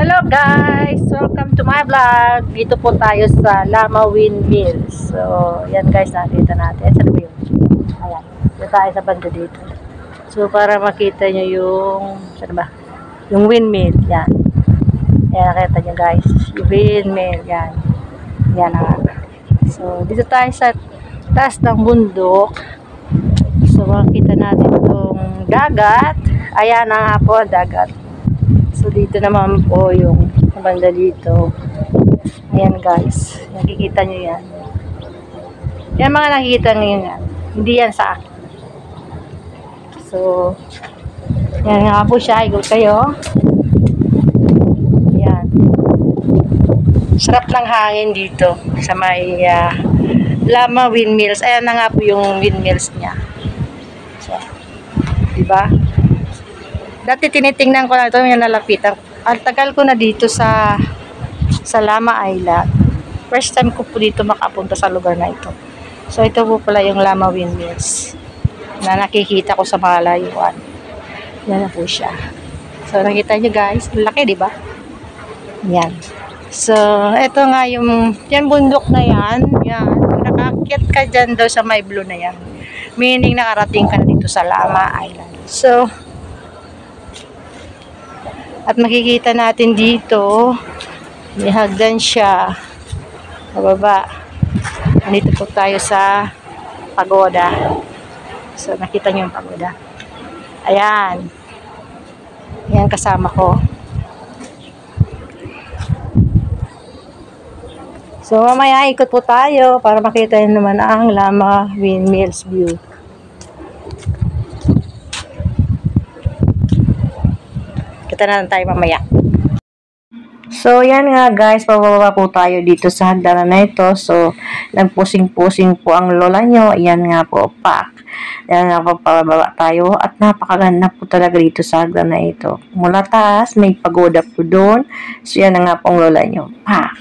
Hello guys! Welcome to my vlog. Dito po tayo sa Lama Windmills. So, yan guys, nakita natin. Saan ba yun? Ayan. Dito tayo sa banda dito. So, para makita nyo yung, saan ba? Yung windmill. Yan. Yan, nakita nyo guys. Yung windmill. Yan. Yan na. So, dito tayo sa taas ng bundok. So, makita natin itong dagat. Ayan na nga po, dagat. So, dito naman po yung banda dito. Ayan guys. Nakikita nyo yan. Yan mga nakikita nyo yan. Hindi yan sa akin. So, yan nga po siya. Ikot kayo. Yan. Sarap ng hangin dito sa may Lama Windmills. Ayan na nga po yung windmills niya. So, diba? Dati tinitingnan ko na ito, yung nalapitan. Ang tagal ko na dito sa Lama Island. First time ko po dito makapunta sa lugar na ito. So, ito po pala yung Lama Windmills na nakikita ko sa malayuan. Yan na po siya. So, nakita nyo guys, laki diba? Yan. So, ito nga yung bundok na yan. Yan. Nakaakyat ka dyan daw sa may blue na yan. Meaning nakarating ka na dito sa Lama Island. So, at makikita natin dito, may hagdan siya. Pababa. Nandito po tayo sa pagoda. So, nakita niyo yung pagoda. Ayan. Ayan kasama ko. So, mamaya ikot po tayo para makita nyo naman ang Lama Windmills view. Kita na tayo mamaya. So, yan nga guys, pababa po tayo dito sa hagdanan na ito. So, nagpusing-pusing po ang lola nyo. Yan nga po, pak. Yan nga po, pababa tayo. At napakaganda po talaga dito sa hagdanan na ito. Mula taas, may pagoda po doon. So, yan nga po ang lola nyo. Pak.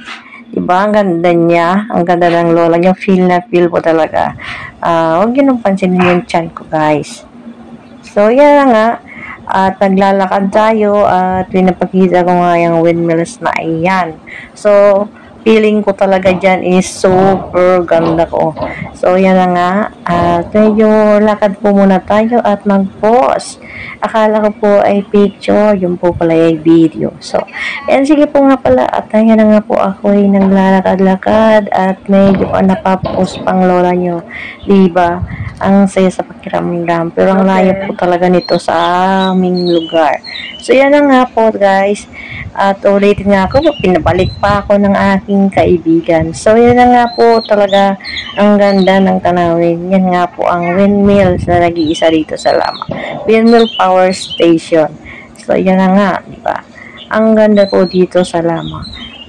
Diba? Ang ganda niya. Ang ganda ng lola nyo. Feel na feel po talaga. Huwag yun nung pansinin yung chan ko guys. So, yan nga. At naglalakad tayo at pinapakita ko nga yung windmills na ayan. So, feeling ko talaga dyan is super ganda ko. So, yan na nga. At medyo lakad po muna tayo at mag-pause. Akala ko po ay picture, yung po pala ay video. So, yan sige po nga pala. At ayan na nga po ako ay naglalakad-lakad at medyo napapos pang lola nyo. Diba? Ang saya sa pakiramdam. Pero ang layo po talaga nito sa aming lugar. So, yan na nga po guys. At ulitin nga ako, pinabalik pa ako ng aking kaibigan. So, yan na nga po talaga ang ganda ng tanawin. Yan nga po ang windmills na nag-iisa dito sa Lama. Windmill Power Station. So, yan na nga, diba? Ang ganda po dito sa Lama.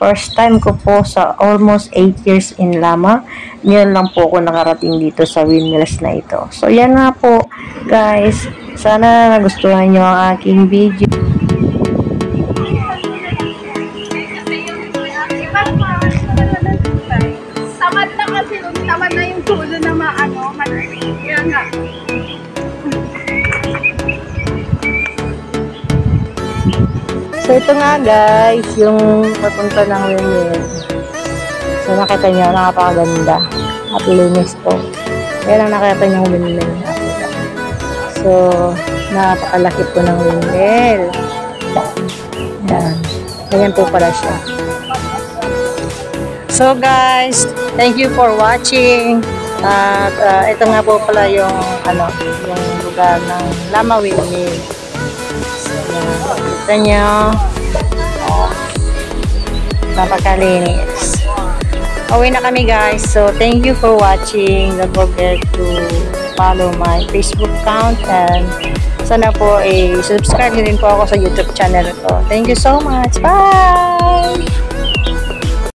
First time ko po sa almost 8 years in Lama. Ngayon lang po ako nakarating dito sa windmills na ito. So, yan nga po, guys. Sana nagustuhan nyo ang aking video. Tamad na kasi, tamad na yung tulo na maano, yan nga. So, ito nga guys, yung papunta ng windmill. So, nakita nyo, nakapakaganda. At linis po. Kaya lang nakita nyo yung windmill. So, napakalaki po ng windmill. Yan. Ayan po pala siya. So guys, thank you for watching. At ito nga po pala yung yung lugar ng Lama Windmill. So, kita nyo. Napakalinis. Uwi na kami guys. So, thank you for watching. Don't forget to follow my Facebook account and sana po subscribe nyo din po ako sa YouTube channel ko. Thank you so much. Bye!